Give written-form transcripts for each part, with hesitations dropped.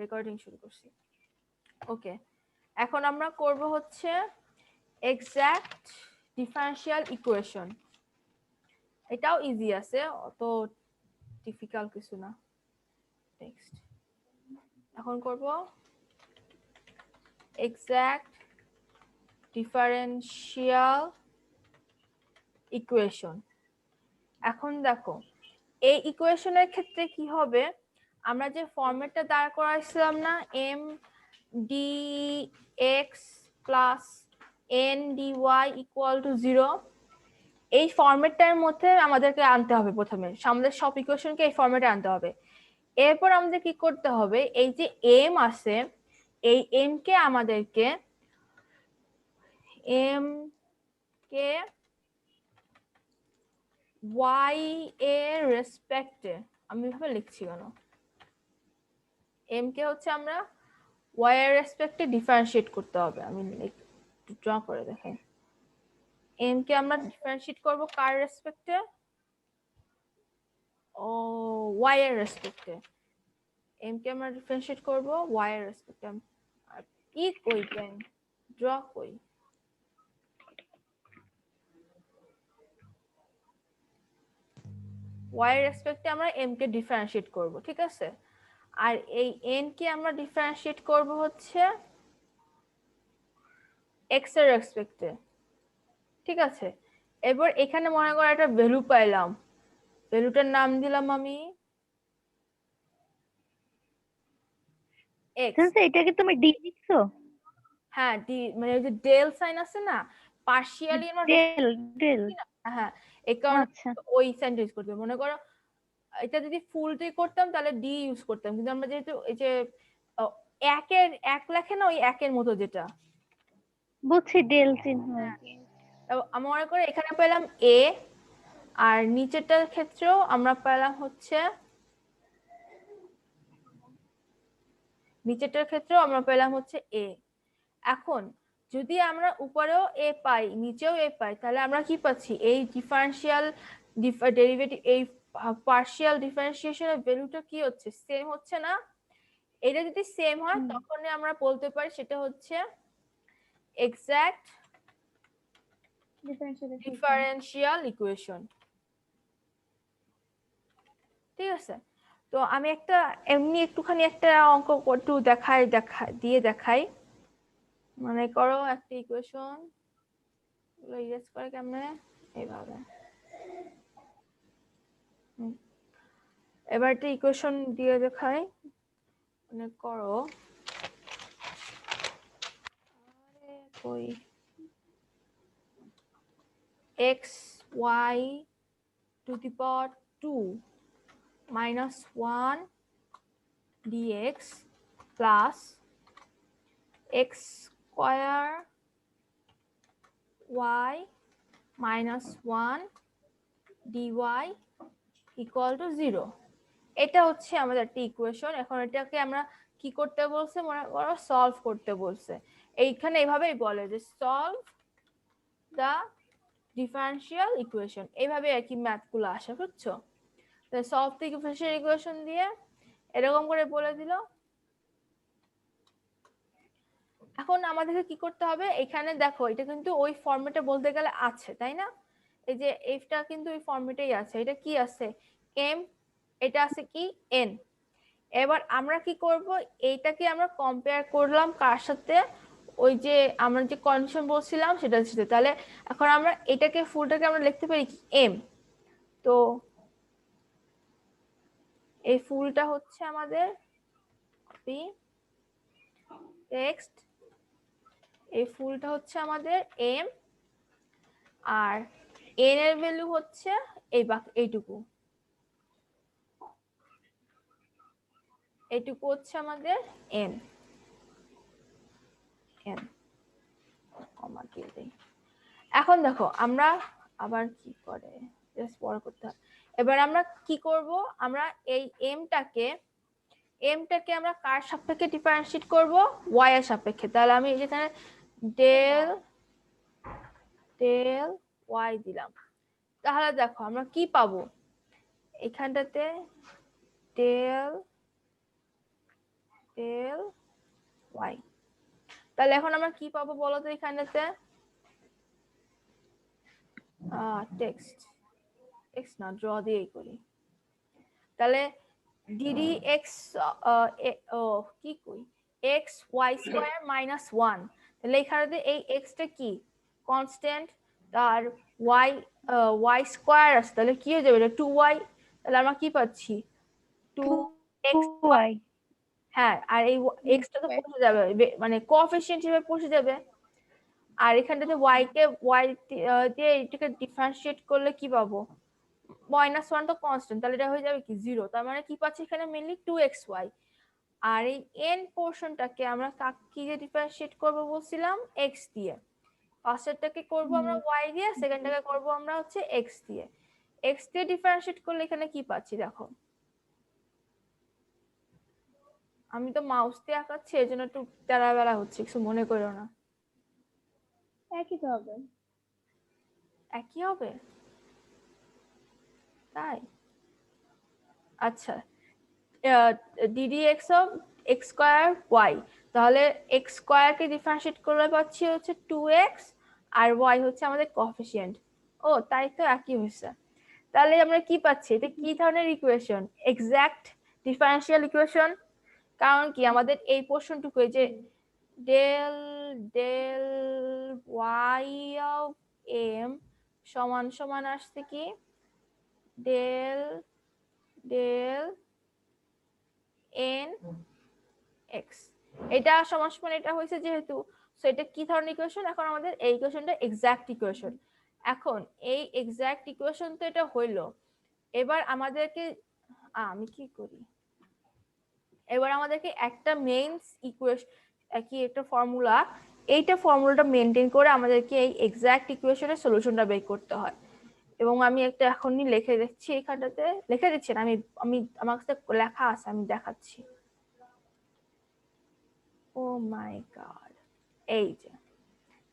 Recording শুরু করছি। ওকে, এখন আমরা করব হচ্ছে এক্সাক্ট ডিফারেনশিয়াল ইকুয়েশন। এটাও ইজি আছে, অত ডিফিকাল্ট কিছু না। নেক্সট, এখন করব এক্সাক্ট ডিফারেনশিয়াল ইকুয়েশন। এখন দেখো এই ইকুয়েশনের ক্ষেত্রে কি হবে, আমরা যে ফরম্যাটটা দাঁড় করাইছিলাম না, m d x plus n d y equal to 0, এই ফরম্যাটটার মধ্যে আমাদেরকে আনতে হবে। প্রথমে আমাদের সব ইকুয়েশনকে এই ফরম্যাটে আনতে হবে। এরপর আমাদের কি করতে হবে, এই যে এম আছে, এই এম কে আমাদেরকে এম কে ওয়াই এর রেসপেক্টে, আমি এভাবে লিখছি কেন, এম কে হচ্ছে আমরা ওয়াই এর রেসপেক্টে ডিফারেন্সিয়েট করতে হবে। আমি ড্র করে দেখাই। এম কে আমরা ডিফারেন্সিয়েট করব কার রেসপেক্টে, ও ওয়াই এর রেসপেক্টে। এম কে আমরা ডিফারেন্সিয়েট করব ওয়াই এর রেসপেক্টে। আর কি কই পেন ড্র কই, ওয়াই এর রেসপেক্টে আমরা এম কে ডিফারেন্সিয়েট করব, ঠিক আছে। আর এই এন কে আমরা ডিফারেন্সিয়েট করব হচ্ছে এক্স এর রেসপেক্টে, ঠিক আছে। এবার এখানে মনে করো একটা ভ্যালু পাইলাম, ভ্যালুটার নাম দিলাম আমি এক্স। এটা কি তুমি ডি লিখছো? হ্যাঁ, ডি মানে ওই যে ডেল সাইন আছে না, পার্শিয়ালি আমরা ডেল ডেল। হ্যাঁ, এই কারণে আচ্ছা ওই সাইনটা ইউজ করতে হবে। মনে করো এটা যদি ফুলটাই করতাম তাহলে ডি ইউজ করতাম, কিন্তু আমরা যেহেতু এই যে একের এক লেখে না, ওই একের মতো যেটা, বুঝছি, ডেল চিহ্ন আর হ্যাঁ, কি। আমরা মনে করি এখানে পেলাম এ, আর নিচেরটার ক্ষেত্রেও আমরা পেলাম হচ্ছে, নিচেরটার ক্ষেত্রেও আমরা পেলাম হচ্ছে এ। এখন যদি আমরা উপরেও এ পাই নিচেও এ পাই, তাহলে আমরা কি পাচ্ছি, এই ডিফারেন্সিয়াল ডেরিভেটিভ, এই পার্শিয়াল ডিফারেন্সিয়েশনের ভ্যালুটা কি হচ্ছে, সেম হচ্ছে না। এটা যদি সেম হয় তখনই আমরা বলতে পারি সেটা হচ্ছে এক্সাক্ট ডিফারেন্সিয়াল ইকুয়েশন, ঠিক আছে। তো আমি একটা এমনি একটুখানি একটা অঙ্ক একটু দেখাই। মনে করো একটা ইকুয়েশন, ইরেজ করে কেমনে, এইভাবে। এবার একটা ইকুয়েশন দিয়ে দেখাই। মনে করো কই x y to the power 2 minus 1 dx plus x square y minus 1 dy equal to 0। এটা হচ্ছে আমাদের একটা ইকুয়েশন। এখন এটাকে আমরা কি করতে বলছে, মনে করো সলভ করতে বলছে। এইখানে এইভাবেই বলে যে সলভ দ্য ডিফারেন্সিয়াল ইকুয়েশন, এইভাবে আর কি ম্যাথগুলো আসে, বুঝছো। তো সলভ দ্য ডিফারেন্সিয়াল ইকুয়েশন দিয়ে এরকম করে বলে দিল। এখন আমাদেরকে কি করতে হবে, এখানে দেখো এটা কিন্তু ওই ফরম্যাটে বলতে গেলে আছে, তাই না। এই যে এফটা কিন্তু ওই ফরম্যাটেই আছে। এটা কি আছে, এম, এটা আছে কি এন। এবার আমরা কি করব, এইটাকে আমরা কম্পেয়ার করলাম কার সাথে, ওই যে আমরা যে কন্ডিশন বলছিলাম সেটার সাথে। তাহলে এখন আমরা এটাকে ফুলটাকে আমরা লিখতে পারি কি এম। তো এই ফুলটা হচ্ছে আমাদের পি টেক্সট, এই ফুলটা হচ্ছে আমাদের এম, আর এন এর ভ্যালু হচ্ছে এইটুকু, এইটুকু হচ্ছে আমাদের এন। এন কমা দিয়ে দেই। এখন দেখো আমরা আবার কি করে, জাস্ট পড়া করতে হয়। এবার আমরা কি করব, আমরা এই এমটাকে আমরা কার সাপেক্ষে ডিফারেন্সিয়েট করব, ওয়াই এর সাপেক্ষে। তাহলে আমি যেখানে ডেল ডেল ওয়াই দিলাম, তাহলে দেখো আমরা কি পাবো, এখানটাতে ডেল ডেল ওয়াই। তাহলে এখন আমরা কি পাবো বলো তো এখানেতে? টেক্সট টেক্সট না, ড্র দিয়েই করি। তাহলে ডিডি এক্স কি কই x y square minus one. তাহলে এখানে এই এক্সটা কি কনস্ট্যান্ট, তার ওয়াই ওয়াই স্কোয়ার আছে, তাহলে কি হয়ে যাবে এটা 2y। তাহলে আমরা কি পাচ্ছি 2x। 2y। হ্যাঁ, আর এই এক্সটা তো বসে যাবে, মানে কোএফিসিয়েন্ট হিসেবে বসে যাবে। আর এখানটাতে ওয়াই দিয়ে এটাকে ডিফারেন্সিয়েট করলে কি পাবো, -1 তো কনস্ট্যান্ট, তাহলে এটা হয়ে যাবে কি 0। তার মানে কি পাচ্ছি এখানে মেইনলি 2xy। আর এই n পোরশনটাকে আমরা কি দিয়ে ডিফারেন্সিয়েট করব বলছিলাম, x দিয়ে। ফার্স্টেরটাকে করব আমরা y দিয়ে, সেকেন্ডটাকে করব আমরা হচ্ছে x দিয়ে। x দিয়ে ডিফারেন্সিয়েট করলে এখানে কি পাচ্ছি দেখো, আমি তো মাউস দিয়ে আঁকাচ্ছি এজন্য একটু তেড়াবেড়া হচ্ছে, কিছু মনে করো না। একই তো হবে। একই হবে তাই? আচ্ছা, d d x of x square y, তাহলে এক্স স্কোয়ারকে ডিফারেন্সিয়েট করলে পাচ্ছি হচ্ছে 2x, আর ওয়াই হচ্ছে আমাদের কোএফিসিয়েন্ট। ও তাই তো, একই হয়েছে। তাহলে আমরা কি পাচ্ছি, এটা কি ধরনের ইকুয়েশন? Exact differential equation. কারণ কি আমাদের এই পোর্শনটুকু এই যে del del y of m সমান সমান আসছে কি ডেল ডেল এন এক্স, এটা সমান সমান এটা হয়েছে যেহেতু, সো এটা কি ধরনের ইকুয়েশন? এখন আমাদের এই ইকুয়েশনটা এক্সাক্ট ইকুয়েশন। এখন এই এক্সাক্ট ইকুয়েশন তো এটা হইলো, এবার আমাদেরকে আমি কি করি, এবার আমাদেরকে একটা মেইনস ইকুয়েশন কি একটা ফর্মুলা, এইটা ফর্মুলাটা মেনটেন করে আমাদেরকে এই এক্সাক্ট ইকুয়েশনের সলিউশনটা বের করতে হয়। এবং আমি একটা এখনই লিখে দিচ্ছি, এখানটাতে লিখে দিচ্ছি না, আমি আমি আমার কাছে লেখা আছে, আমি দেখাচ্ছি। ও মাই গড, এই যে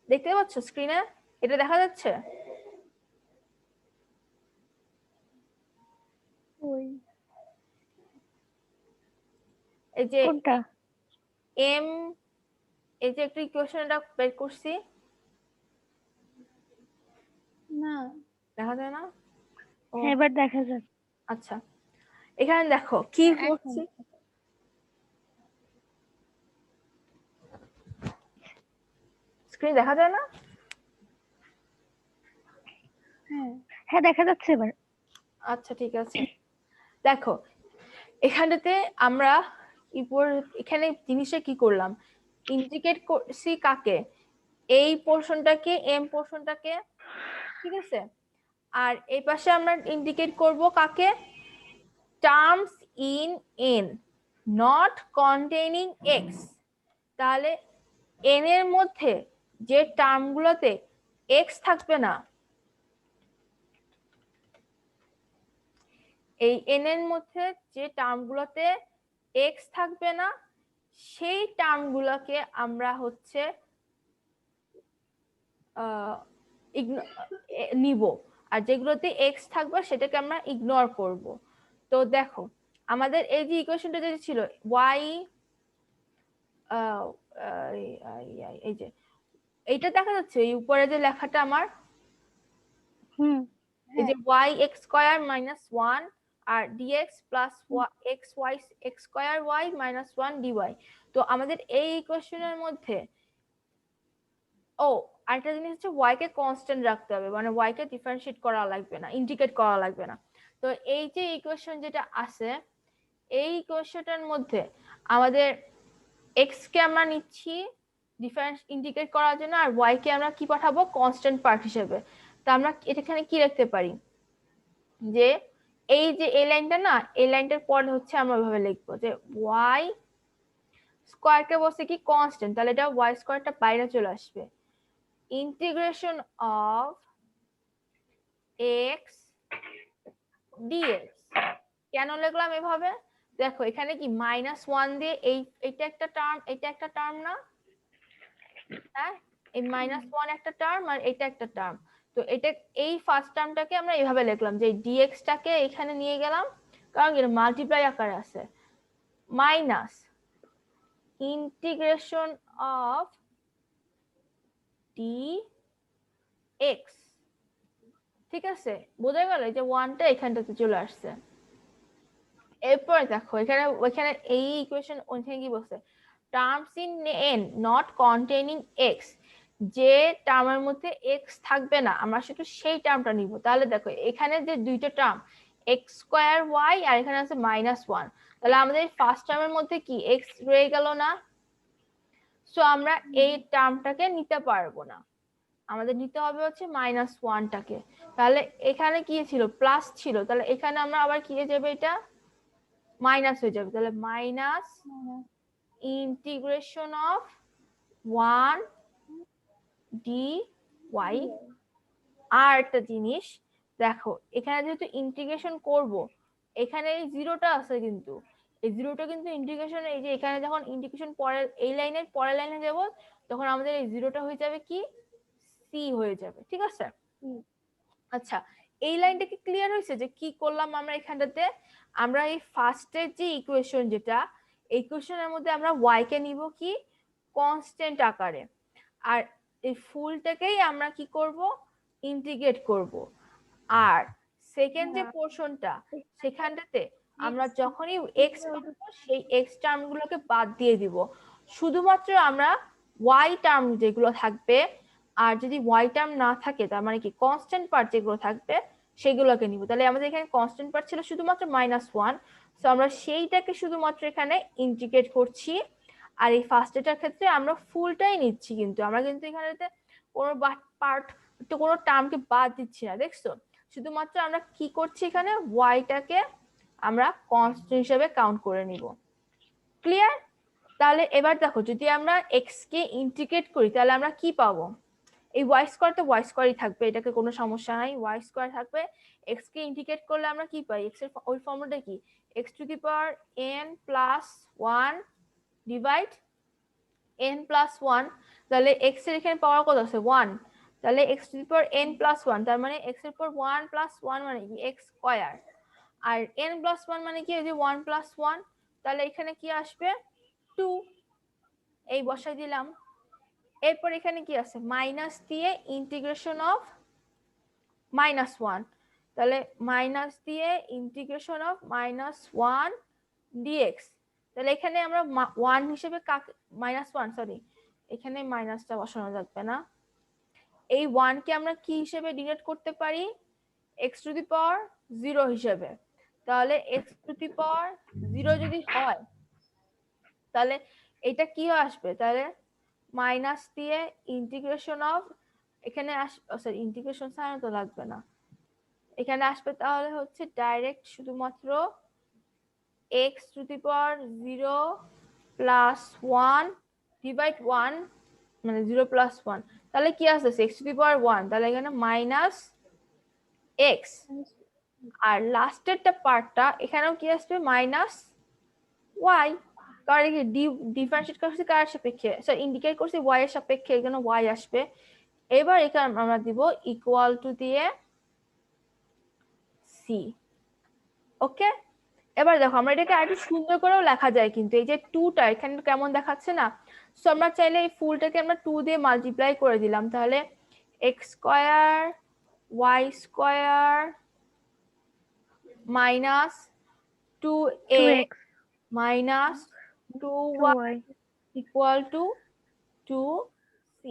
দেখতে পাচ্ছ স্ক্রিনে, এটা দেখা যাচ্ছে? ওই এই যে কোনটা? এম, এই যে একটা ইকুয়েশনটা বের করছি, না, দেখা যায় না? ও হ্যাঁ, এবার দেখা যাচ্ছে। আচ্ছা, এখানে দেখো কি এখন করছি, স্ক্রিন দেখা যায় না? হ্যাঁ হ্যাঁ, দেখা যাচ্ছে এবার। আচ্ছা ঠিক আছে, দেখো এখানটাতে আমরা এখানে জিনিসটা কি করলাম, ইন্ডিকেট করছি কাকে, এই পোর্শনটাকে, এম পোর্শনটাকে, ঠিক আছে। আর এই পাশে আমরা ইন্ডিকেট করব কাকে, terms in an not containing x. তাহলে এন এর মধ্যে যে টার্মগুলোতে এক্স থাকবে না, এই এন এর মধ্যে যে টার্মগুলোতে এক্স থাকবে না, সেই টার্মগুলোকে আমরা হচ্ছে নিব, আর যেগুলোতে এক্স থাকবে সেটাকে আমরা ইগনোর করব। তো দেখো আমাদের এই যে ইকুয়েশনটা যেটা ছিল ওয়াই, এই যে এইটা দেখা যাচ্ছে এই উপরে যে লেখাটা আমার, হুম। এই যে Y X square minus one আর DX plus X Y X square Y minus one DY. তো আমাদের এই ইকুয়েশনের মধ্যে, ও আরেকটা জিনিস হচ্ছে ওয়াই কে কনস্ট্যান্ট রাখতে হবে, মানে ওয়াই কে ডিফারেন্সিয়েট করা লাগবে না, ইন্ডিকেট করা লাগবে না। তো এই যে ইকুয়েশন যেটা আছে, এই ইকুয়েশনটার মধ্যে আমাদের এক্স কে আমরা নিচ্ছি ডিফারেন্স ইন্ডিকেট করার জন্য, আর ওয়াই কে আমরা কি পাঠাবো কনস্ট্যান্ট পার্ট হিসেবে। তো আমরা এখানে কি লিখতে পারি, যে এই যে এই লাইনটা না, এই লাইনটার পরে হচ্ছে আমরা ওইভাবে লিখবো যে ওয়াই স্কোয়ারকে বলছে কি কনস্ট্যান্ট, তাহলে এটা ওয়াই স্কোয়ারটা বাইরে চলে আসবে, ইন্টিগ্রেশন অফ এক্স ডিএক্স। কেন লিখলাম এভাবে, দেখো এখানে কি -1 দিয়ে এইটা একটা টার্ম, এটা একটা টার্ম না, হ্যাঁ এই -1 একটা টার্ম আর এটা একটা টার্ম। তো এটা এই ফার্স্ট টার্মটাকে আমরা এইভাবে লিখলাম যে ডিএক্স টাকে এখানে নিয়ে গেলাম, কারণ এটা মাল্টিপ্লাই আকারে আছে, মাইনাস ইন্টিগ্রেশন অফ dx, ঠিক আছে, বোঝা গেল যে ওয়ানটা এখানটাতে চলে আসছে। এরপরে দেখো এখানে ওইখানে এই ইকুয়েশন ওইখানে কি বলছে, terms in n not containing x, যে টার্মের মধ্যে x থাকবে না আমরা শুধু সেই টার্মটা নিব। তাহলে দেখো এখানে যে দুইটা টার্ম x স্কয়ার y আর এখানে আছে -1, তাহলে আমাদের ফার্স্ট টার্মের মধ্যে কি x রয়ে গেল না, সো আমরা এই টার্মটাকে নিতে পারবো না, আমাদের নিতে হবে হচ্ছে -1টাকে। তাহলে এখানে কি ছিল, প্লাস ছিল, তাহলে এখানে আমরা আবার কি হয়ে যাবে, এটা মাইনাস হয়ে যাবে। তাহলে minus integration of 1 D Y. আর একটা জিনিস দেখো, এখানে যেহেতু ইন্টিগ্রেশন করব, এখানে এই জিরোটা আছে, কিন্তু এই জিরোটা কিন্তু ইন্টিগ্রেশন, এই যে এখানে যখন ইন্টিগ্রেশন পরের এই লাইনের পরের লাইনে যাব, তখন আমাদের এই জিরোটা হয়ে যাবে কি সি হয়ে যাবে, ঠিক আছে। আচ্ছা, এই লাইনটা কি ক্লিয়ার হয়েছে যে কি করলাম আমরা এখানটাতে? আমরা এই ফার্স্টের যে ইকুয়েশন, যেটা ইকুয়েশনের মধ্যে আমরা y কে নিব কি কনস্ট্যান্ট আকারে, আর এই ফুলটাকেই আমরা কি করব, ইন্টিগ্রেট করব। আর সেকেন্ড যে পোরশনটা, সেখানটাতে আমরা যখনই x পাবো সেই x টার্মগুলোকে বাদ দিয়ে দিব, শুধুমাত্র আমরা y টার্ম যেগুলো থাকবে, আর যদি y টার্ম না থাকে তার মানে কি কনস্ট্যান্ট পার্ট যেগুলো থাকবে সেগুলোকে নিব। তাহলে আমাদের এখানে কনস্ট্যান্ট পার্ট ছিল শুধুমাত্র -1, সো আমরা সেইটাকে শুধুমাত্র এখানে ইন্টিগ্রেট করছি। আর এই ফার্স্ট এটার ক্ষেত্রে আমরা ফুলটাই নিচ্ছি, কিন্তু আমরা কিন্তু এখানেতে কোনো পার্ট তো কোনো টার্মকে বাদ দিচ্ছি না, দেখছো? শুধুমাত্র আমরা কি করছি, এখানে ওয়াইটাকে আমরা কনস্ট্যান্ট হিসেবে কাউন্ট করে নিব। ক্লিয়ার? তাহলে এবার দেখো, যদি আমরা এক্স কে ইন্টিগ্রেট করি তাহলে আমরা কি পাবো, এই ওয়াই স্কোয়ার তো ওয়াই স্কোয়ারই থাকবে, এটাকে কোনো সমস্যা নাই, ওয়াই স্কোয়ার থাকবে। এক্স কে ইন্টিগ্রেট করলে আমরা কি পাই, এক্স এর ওই ফর্মুলাটা কি, x two the power n plus 1 divide n plus 1। তাহলে এক্স এর এখানে পাওয়ার কত আছে 1, তাহলে x two the power n plus 1, তার মানে এক্স এর পর 1 প্লাস 1 মানে কি এক্স স্কয়ার, আর n প্লাস 1 মানে কি, এই যে 1 প্লাস 1, তাহলে এখানে কি আসবে 2, এই বসাই দিলাম। এরপর এখানে কি আছে, মাইনাস দিয়ে ইন্টিগ্রেশন অফ -1, তাহলে মাইনাস দিয়ে ইন্টিগ্রেশন অফ -1 ডিএক্স। তাহলে এখানে আমরা 1 হিসেবে কাকে, -1 সরি, এখানে মাইনাসটা বসানো যাবে না, এই 1 কে আমরা কি হিসেবে ডিনোট করতে পারি, x টু দি পাওয়ার 0 হিসেবে। তাহলে x টু দি পাওয়ার 0 যদি হয় তাহলে এটা কি আসবে, তাহলে মাইনাস দিয়ে ইন্টিগ্রেশন অফ, এখানে সরি ইন্টিগ্রেশন সাইন তো লাগবে না, এখানে আসবে তাহলে হচ্ছে ডাইরেক্ট শুধুমাত্র x two the power 0 plus 1 divide 1, মানে 0 প্লাস 1, তাহলে কি আসছে x টু দি পাওয়ার 1, তাহলে এখানে মাইনাস x, আর লাস্টেরটা পার্টটা এখানেও কি আসবে মাইনাস y, কারণ কি ডিফারেন্সিয়েট করছি কার সাপেক্ষে, সরি ইন্ডিকেট করছি y এর সাপেক্ষে, এখানে y আসবে। এবার এখানে আমরা দিব ইকুয়াল টু দিয়ে c। ওকে, এবার দেখো আমরা এটাকে আরেকটু সুন্দর করেও লেখা যায়, কিন্তু এই যে 2টা এখানে কেমন দেখাচ্ছে না, সো আমরা চাইলে এই ফুলটাকে আমরা 2 দিয়ে মাল্টিপ্লাই করে দিলাম, তাহলে x square y square minus 2x minus 2y equal to 2c।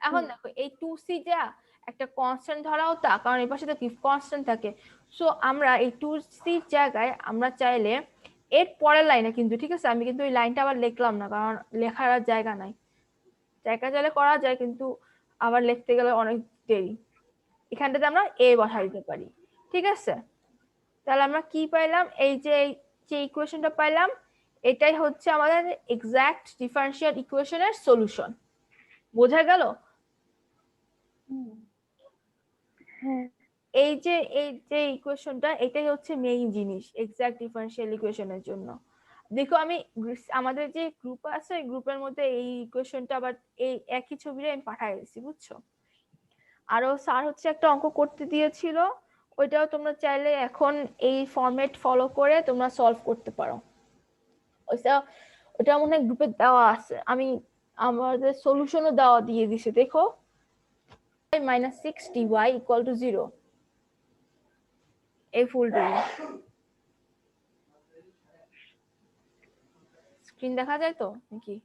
এখন দেখো এই 2c যা একটা কনস্ট্যান্ট ধরা হতো, কারণ এই পাশে তো কি কনস্ট্যান্ট থাকে, সো আমরা এই 2c জায়গায় আমরা চাইলে এর পরের লাইনে, কিন্তু ঠিক আছে আমি কিন্তু এই লাইনটা আবার লিখলাম না, কারণ লেখার আর জায়গা নাই, জায়গা চাইলে করা যায় কিন্তু আবার লিখতে গেলে অনেক দেরি, এখানটাতে আমরা a বসাই দিতে পারি, ঠিক আছে। তাহলে আমরা কি পাইলাম, এই যে ইকুয়েশনটা পাইলাম, এটাই হচ্ছে আমাদের এক্সাক্ট ডিফারেনশিয়াল ইকুয়েশনের সলিউশন। বোঝা গেল? এই যে ইকুয়েশনটা, এটাই হচ্ছে মেইন জিনিস এক্সাক্ট ডিফারেনশিয়াল ইকুয়েশনের জন্য। দেখো আমি আমাদের যে গ্রুপ আছে এই গ্রুপের মধ্যে এই ইকুয়েশনটা আবার এই একই ছবিটা আমি পাঠিয়ে দিয়েছি, বুঝছো? আরো স্যার হচ্ছে একটা অঙ্ক করতে দিয়েছিল, ওইটাও তোমরা চাইলে এখন এই ফরম্যাট ফলো করে তোমরা সলভ করতে পারো। ওটা মনে হয় গ্রুপে দেওয়া আছে, আমি আমাদের সলিউশনও দেওয়া দিয়ে দিছে, দেখো মাইনাস 6 dy ইকুয়াল টু 0, এই ফুলটুকু স্ক্রিন দেখা যায় তো নাকি?